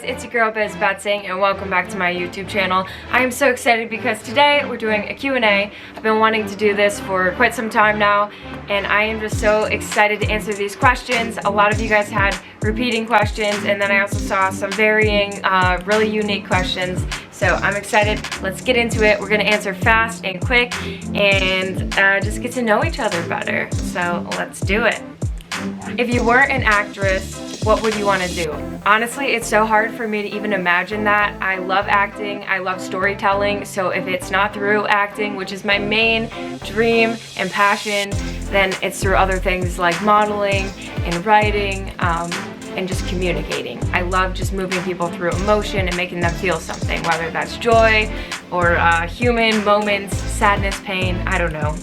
it's your girl Betzing and welcome back to my YouTube channel. I am so excited because today we're doing a Q&A. I've been wanting to do this for quite some time now and I am just so excited to answer these questions. A lot of you guys had repeating questions and then I also saw some varying, really unique questions. So I'm excited. Let's get into it. We're gonna answer fast and quick and just get to know each other better. So let's do it. If you weren't an actress, what would you want to do? Honestly, it's so hard for me to even imagine that. I love acting, I love storytelling, so if it's not through acting, which is my main dream and passion, then it's through other things like modeling and writing and just communicating. I love just moving people through emotion and making them feel something, whether that's joy or human moments, sadness, pain, I don't know,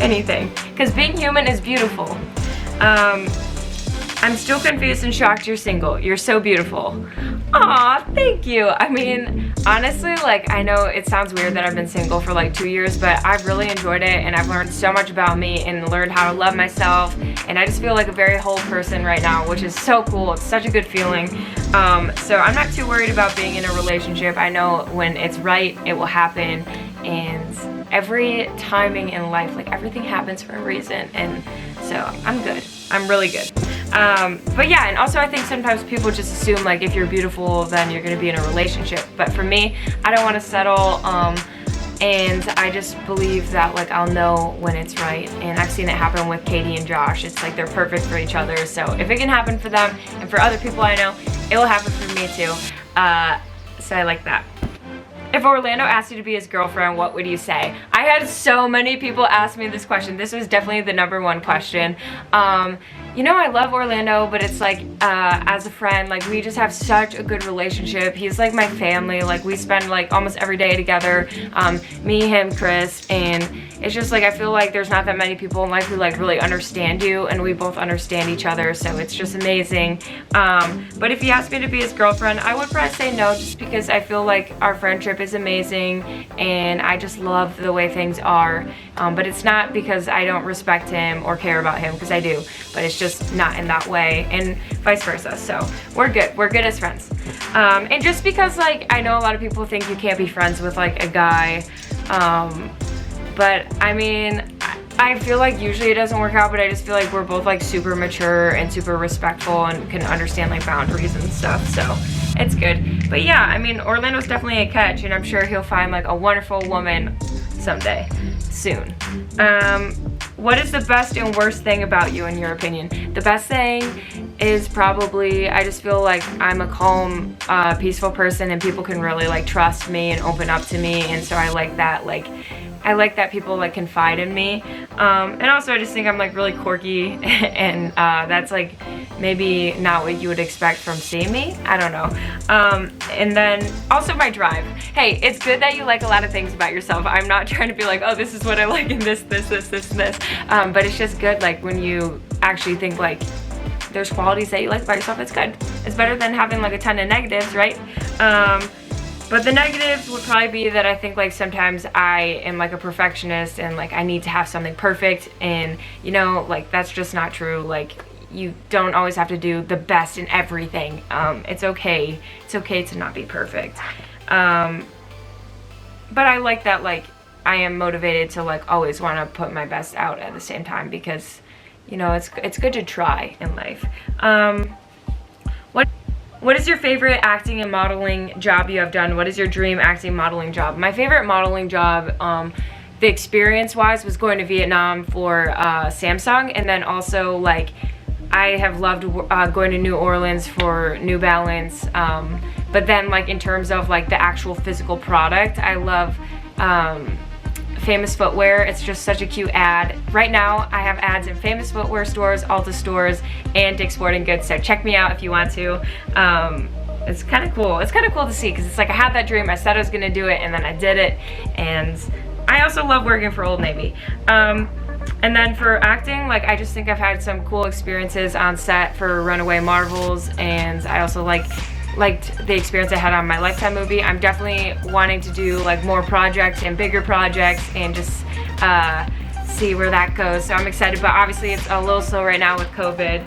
anything. Because being human is beautiful. I'm still confused and shocked you're single. You're so beautiful. Aw, thank you. I mean, honestly, like, I know it sounds weird that I've been single for like 2 years, but I've really enjoyed it and I've learned so much about me and learned how to love myself. And I just feel like a very whole person right now, which is so cool. It's such a good feeling. So I'm not too worried about being in a relationship. I know when it's right, it will happen. And every timing in life, like everything happens for a reason. And so I'm good. I'm really good. But yeah, and also I think sometimes people just assume like if you're beautiful then you're gonna be in a relationship. But for me, I don't want to settle and I just believe that like I'll know when it's right. And I've seen it happen with Katie and Josh. It's like they're perfect for each other. So if it can happen for them and for other people I know, it will happen for me too. So I like that. If Orlando asked you to be his girlfriend, what would you say? I had so many people ask me this question. This was definitely the #1 question. You know, I love Orlando, but it's like, as a friend, like we just have such a good relationship. He's like my family. Like we spend like almost every day together. Me, him, Chris, and it's just like I feel like there's not that many people in life who like really understand you, and we both understand each other, so it's just amazing. But if he asked me to be his girlfriend, I would probably say no, just because I feel like our friendship is amazing and I just love the way things are. But it's not because I don't respect him or care about him, because I do, but it's just not in that way, and vice versa. So we're good as friends. And just because like I know a lot of people think you can't be friends with like a guy, but I mean I feel like usually it doesn't work out, but I just feel like we're both like super mature and super respectful and can understand like boundaries and stuff, so it's good. But yeah, I mean Orlando's definitely a catch and I'm sure he'll find like a wonderful woman someday soon. What is the best and worst thing about you in your opinion? The best thing is probably I just feel like I'm a calm, peaceful person and people can really like trust me and open up to me, and so I like that. Like I like that people like confide in me, and also I just think I'm like really quirky and that's like maybe not what you would expect from seeing me. I don't know. And then also my drive. Hey, it's good that you like a lot of things about yourself. I'm not trying to be like, oh, this is what I like and this, but it's just good like when you actually think like there's qualities that you like about yourself. It's good. It's better than having like a ton of negatives, right? But the negatives would probably be that I think like sometimes I am like a perfectionist and like I need to have something perfect, and you know, like that's just not true. Like you don't always have to do the best in everything. It's okay to not be perfect. But I like that like I am motivated to like always want to put my best out at the same time, because you know it's good to try in life. What is your favorite acting and modeling job you have done? What is your dream acting modeling job? My favorite modeling job, the experience wise, was going to Vietnam for Samsung, and then also like I have loved going to New Orleans for New Balance, but then like in terms of like the actual physical product, I love Famous Footwear. It's just such a cute ad. Right now I have ads in Famous Footwear stores, Ulta stores, and Dick's Sporting Goods, so check me out if you want to. It's kind of cool. It's kind of cool to see, because it's like I had that dream, I said I was gonna do it, and then I did it. And I also love working for Old Navy. And then for acting, like I just think I've had some cool experiences on set for Runaway Marvels, and I also liked the experience I had on my Lifetime movie. I'm definitely wanting to do like more projects and bigger projects and just see where that goes. So I'm excited, but obviously it's a little slow right now with COVID.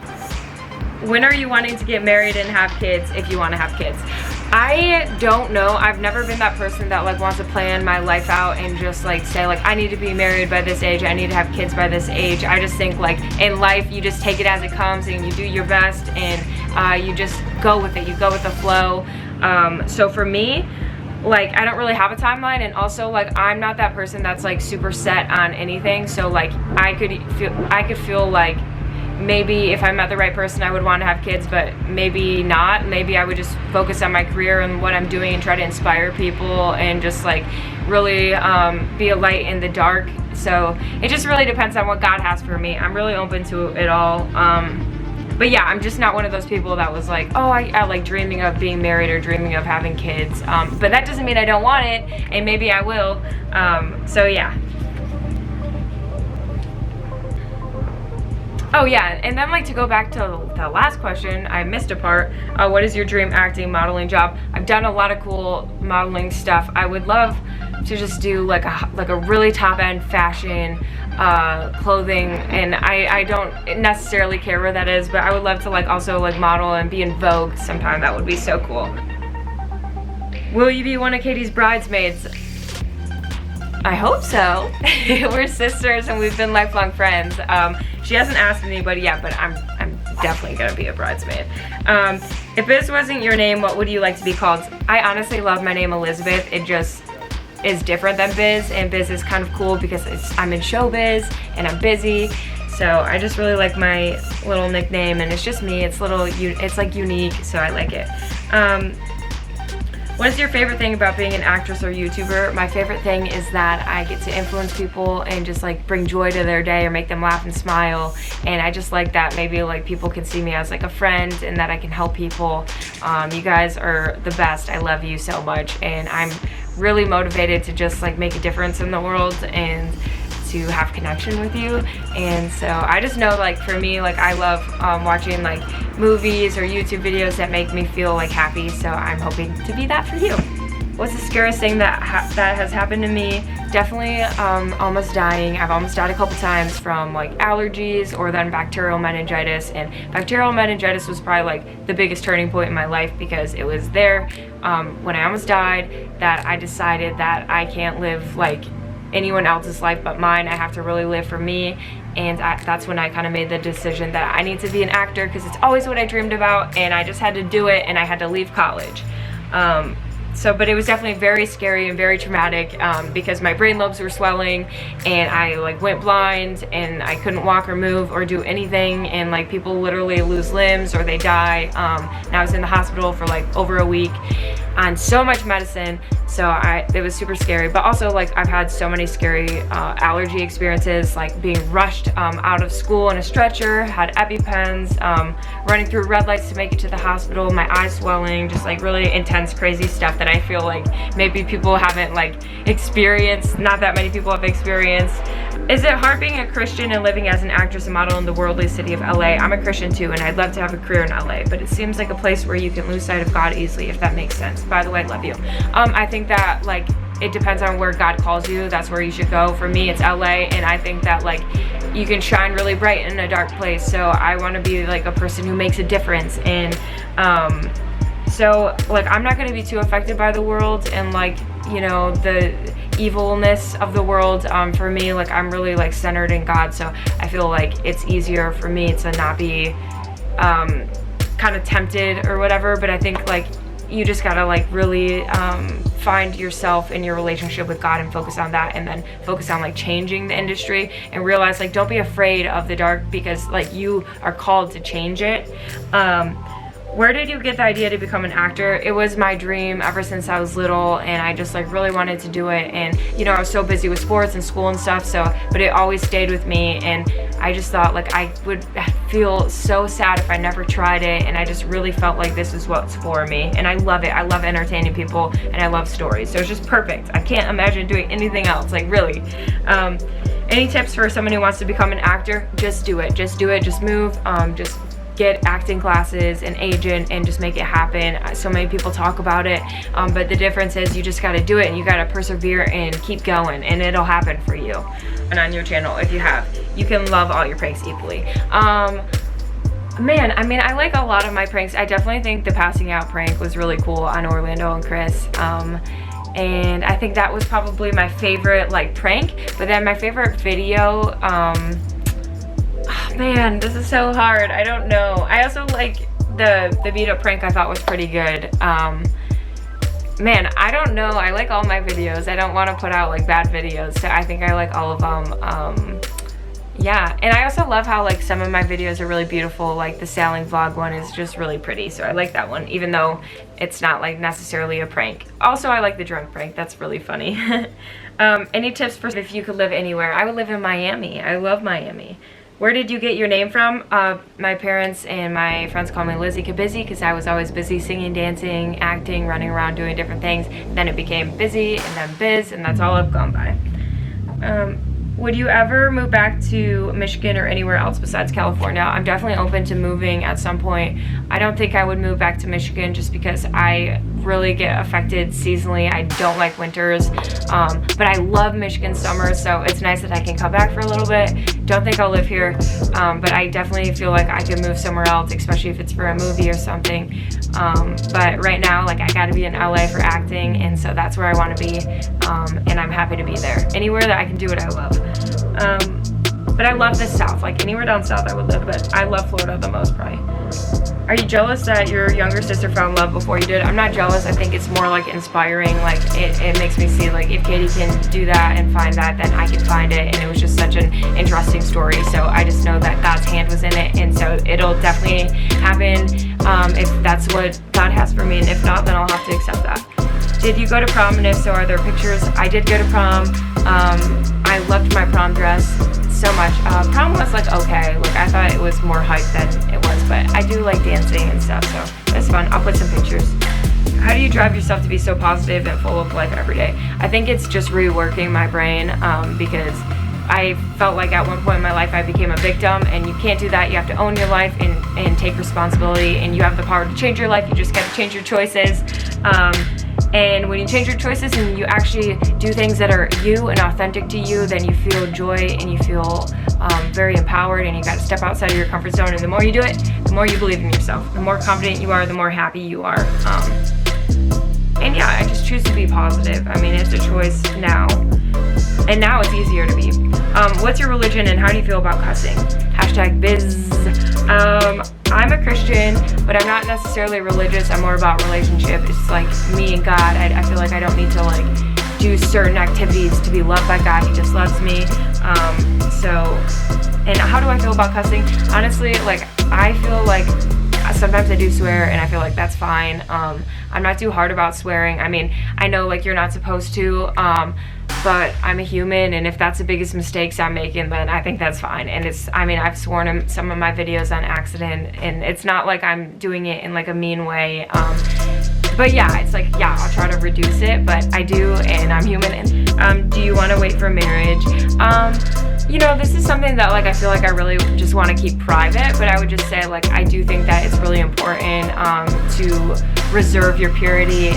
when are you wanting to get married and have kids if you want to have kids? I don't know. I've never been that person that like wants to plan my life out and just like say like I need to be married by this age, I need to have kids by this age. I just think like in life you just take it as it comes and you do your best and you just go with it. You go with the flow. So for me, like I don't really have a timeline, and also like I'm not that person that's like super set on anything. So like I could feel like maybe if I met the right person I would want to have kids, but maybe not. Maybe I would just focus on my career and what I'm doing and try to inspire people and just like really be a light in the dark. So it just really depends on what God has for me. I'm really open to it all. But yeah, I'm just not one of those people that was like, oh, I like dreaming of being married or dreaming of having kids. But that doesn't mean I don't want it, and maybe I will. So yeah. Oh yeah, and then like to go back to the last question, I missed a part. What is your dream acting modeling job? I've done a lot of cool modeling stuff. I would love to just do like a really top-end fashion clothing, and I don't necessarily care where that is, but I would love to like also like model and be in Vogue sometime. That would be so cool. Will you be one of Katie's bridesmaids? I hope so. We're sisters and we've been lifelong friends. She hasn't asked anybody yet, but I'm definitely gonna be a bridesmaid. If this wasn't your name, what would you like to be called? I honestly love my name Elizabeth. It just is different than Biz, and Biz is kind of cool because I'm in showbiz and I'm busy. So I just really like my little nickname, and it's just me. It's like unique, so I like it. What is your favorite thing about being an actress or YouTuber? My favorite thing is that I get to influence people and just like bring joy to their day or make them laugh and smile. And I just like that maybe like people can see me as like a friend and that I can help people. You guys are the best. I love you so much, and I'm really motivated to just like make a difference in the world and to have connection with you. And so I just know like for me, like I love watching like movies or YouTube videos that make me feel like happy, so I'm hoping to be that for you. What's the scariest thing that has happened to me? Definitely almost dying. I've almost died a couple times from like allergies or then bacterial meningitis, and bacterial meningitis was probably like the biggest turning point in my life because it was there when I almost died that I decided that I can't live like anyone else's life but mine. I have to really live for me, and that's when I kind of made the decision that I need to be an actor because it's always what I dreamed about, and I just had to do it, and I had to leave college. But it was definitely very scary and very traumatic because my brain lobes were swelling and I like went blind and I couldn't walk or move or do anything, and like people literally lose limbs or they die. And I was in the hospital for like over a week on so much medicine, so it was super scary. But also like I've had so many scary allergy experiences, like being rushed out of school in a stretcher, had EpiPens, running through red lights to make it to the hospital, my eyes swelling, just like really intense crazy stuff that I feel like maybe people haven't like experienced, not that many people have experienced. Is it hard being a Christian and living as an actress and model in the worldly city of LA? I'm a Christian too, and I'd love to have a career in LA, but it seems like a place where you can lose sight of God easily, if that makes sense. By the way, I love you. I think that like it depends on where God calls you. That's where you should go. For me, it's LA, and I think that like you can shine really bright in a dark place. So I want to be like a person who makes a difference, and so like I'm not going to be too affected by the world and like, you know, the evilness of the world. For me, like I'm really like centered in God, so I feel like it's easier for me to not be kind of tempted or whatever. But I think like you just gotta like really find yourself in your relationship with God and focus on that, and then focus on like changing the industry and realize like don't be afraid of the dark because like you are called to change it. Where did you get the idea to become an actor? It was my dream ever since I was little, and I just like really wanted to do it. And you know, I was so busy with sports and school and stuff, but it always stayed with me, and I just thought like I would feel so sad if I never tried it, and I just really felt like this is what's for me, and I love it. I love entertaining people, and I love stories, so it's just perfect. I can't imagine doing anything else, like really. Any tips for someone who wants to become an actor? Just do it, just move, just get acting classes, an agent, and just make it happen. So many people talk about it, but the difference is you just got to do it, and you got to persevere and keep going, and it'll happen for you. And on your channel, if you can love all your pranks equally. Man, I mean, I like a lot of my pranks. I definitely think the passing out prank was really cool on Orlando and Chris. And I think that was probably my favorite like prank. But then my favorite video, oh, man, this is so hard. I don't know. I also like the beat up prank. I thought was pretty good. Man, I don't know. I like all my videos. I don't want to put out like bad videos, so I think I like all of them. Yeah, and I also love how like some of my videos are really beautiful. Like the sailing vlog one is just really pretty, so I like that one, even though it's not like necessarily a prank. Also, I like the drunk prank. That's really funny. Any tips for if you could live anywhere? I would live in Miami. I love Miami. Where did you get your name from? My parents and my friends call me Lizzie Kabizzy because I was always busy singing, dancing, acting, running around doing different things. Then it became Busy and then Biz, and that's all I've gone by. Would you ever move back to Michigan or anywhere else besides California? I'm definitely open to moving at some point. I don't think I would move back to Michigan just because I really get affected seasonally. I don't like winters, but I love Michigan summers, so it's nice that I can come back for a little bit. Don't think I'll live here, but I definitely feel like I could move somewhere else, especially if it's for a movie or something. But right now, like I gotta be in LA for acting, and so that's where I want to be, and I'm happy to be there. Anywhere that I can do what I love. But I love the South. Like anywhere down South I would live, but I love Florida the most probably. Are you jealous that your younger sister found love before you did? I'm not jealous. I think it's more like inspiring. Like it makes me see like if Katie can do that and find that, then I can find it. And it was just such an interesting story. So I just know that God's hand was in it, and so it'll definitely happen if that's what God has for me. And if not, then I'll have to accept that. Did you go to prom, and if so, are there pictures? I did go to prom. I loved my prom dress so much. Prom was like okay. Like I thought it was more hype than it was, but I do like dancing and stuff, so it's fun. I'll put some pictures. How do you drive yourself to be so positive and full of life every day? I think it's just reworking my brain because I felt like at one point in my life I became a victim, and you can't do that. You have to own your life and take responsibility, and you have the power to change your life. You just got to change your choices. And when you change your choices and you actually do things that are you and authentic to you, then you feel joy and you feel very empowered, and you got to step outside of your comfort zone. And the more you do it, the more you believe in yourself. The more confident you are, the more happy you are. And yeah, I just choose to be positive. I mean, it's a choice now. And now it's easier to be. What's your religion and how do you feel about cussing? #biz. I'm a Christian, but I'm not necessarily religious. I'm more about relationship. It's like me and God. I feel like I don't need to like do certain activities to be loved by God. He just loves me. And how do I feel about cussing? Honestly, like I feel like sometimes I do swear, and I feel like that's fine. I'm not too hard about swearing. I mean, I know like you're not supposed to, but I'm a human, and if that's the biggest mistakes I'm making, then I think that's fine. And I mean, I've sworn in some of my videos on accident, and it's not like I'm doing it in like a mean way. But yeah, it's like, yeah, I'll try to reduce it, but I do, and I'm human. Do you want to wait for marriage? You know, this is something that like I feel like I really just want to keep private, but I would just say like I do think that it's really important to reserve your purity.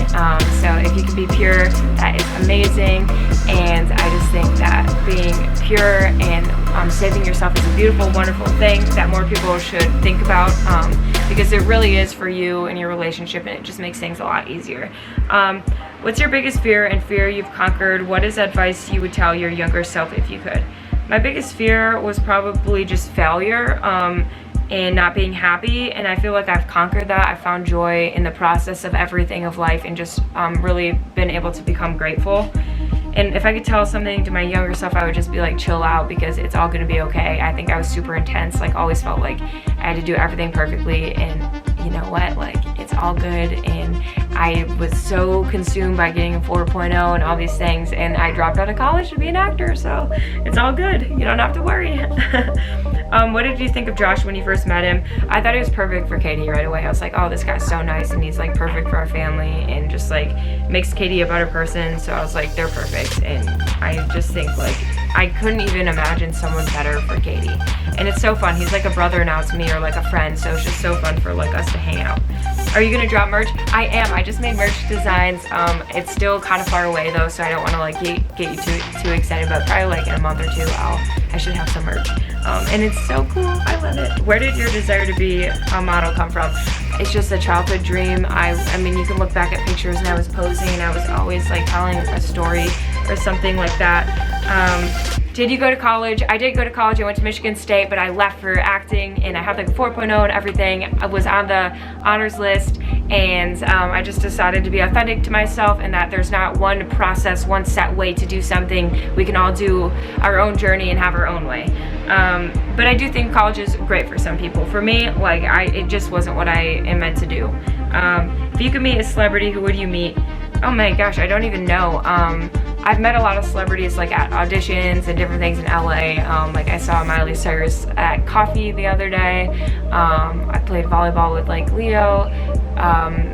So if you can be pure, that is amazing. And I just think that being pure and saving yourself is a beautiful, wonderful thing that more people should think about, because it really is for you and your relationship, and it just makes things a lot easier. What's your biggest fear and fear you've conquered? What is advice you would tell your younger self if you could? My biggest fear was probably just failure and not being happy, and I feel like I've conquered that. I found joy in the process of everything of life, and just really been able to become grateful. And if I could tell something to my younger self, I would just be like, chill out, because it's all gonna be okay. I think I was super intense, like always felt like I had to do everything perfectly, and you know what, like it's all good. And I was so consumed by getting a 4.0 and all these things, and I dropped out of college to be an actor, so it's all good. You don't have to worry. What did you think of Josh when you first met him? I thought he was perfect for Katie right away. I was like, oh, this guy's so nice, and he's like perfect for our family, and just like makes Katie a better person. So I was like, they're perfect. And I just think like I couldn't even imagine someone better for Katie. And it's so fun. He's like a brother now to me, or like a friend, so it's just so fun for like us to hang out. Are you gonna drop merch? I am. I just made merch designs. It's still kind of far away though, so I don't want to like get you too excited, but probably like in a month or two I should have some merch. And it's so cool. I love it. Where did your desire to be a model come from? It's just a childhood dream. I mean, you can look back at pictures and I was posing and I was always like telling a story or something like that. Did you go to college? I did go to college. I went to Michigan State, but I left for acting, and I had like a 4.0 and everything. I was on the honors list, and I just decided to be authentic to myself, and that there's not one process, one set way to do something. We can all do our own journey and have our own way. But I do think college is great for some people. For me, like it just wasn't what I am meant to do. If you could meet a celebrity, who would you meet? Oh my gosh, I don't even know. I've met a lot of celebrities like at auditions and different things in LA. Like I saw Miley Cyrus at coffee the other day. I played volleyball with like Leo.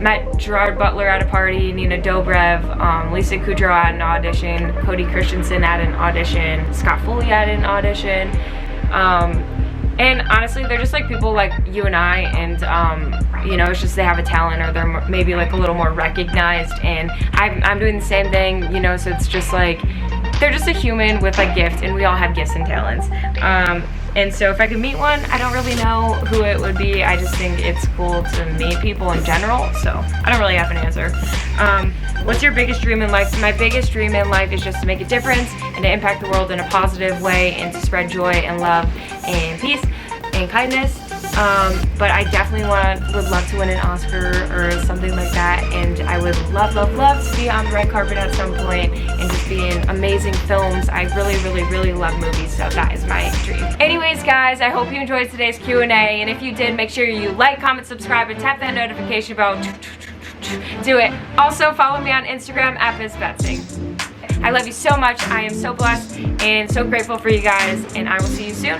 Met Gerard Butler at a party, Nina Dobrev, Lisa Kudrow at an audition, Cody Christensen at an audition, Scott Foley at an audition. And honestly, they're just like people like you and I, and you know, it's just they have a talent, or they're maybe like a little more recognized, and I'm doing the same thing, you know, so it's just like they're just a human with a gift, and we all have gifts and talents. And so if I could meet one, I don't really know who it would be. I just think it's cool to meet people in general, so I don't really have an answer. What's your biggest dream in life? My biggest dream in life is just to make a difference and to impact the world in a positive way, and to spread joy and love and peace and kindness. But I definitely would love to win an Oscar or something like that, and I would love to be on the red carpet at some point and just be in amazing films. I really love movies, so that is my dream. Anyways guys, I hope you enjoyed today's Q&A, and if you did, make sure you like, comment, subscribe, and tap that notification bell. Do it. Also follow me on Instagram at Betzing. I love you so much. I am so blessed and so grateful for you guys, and I will see you soon.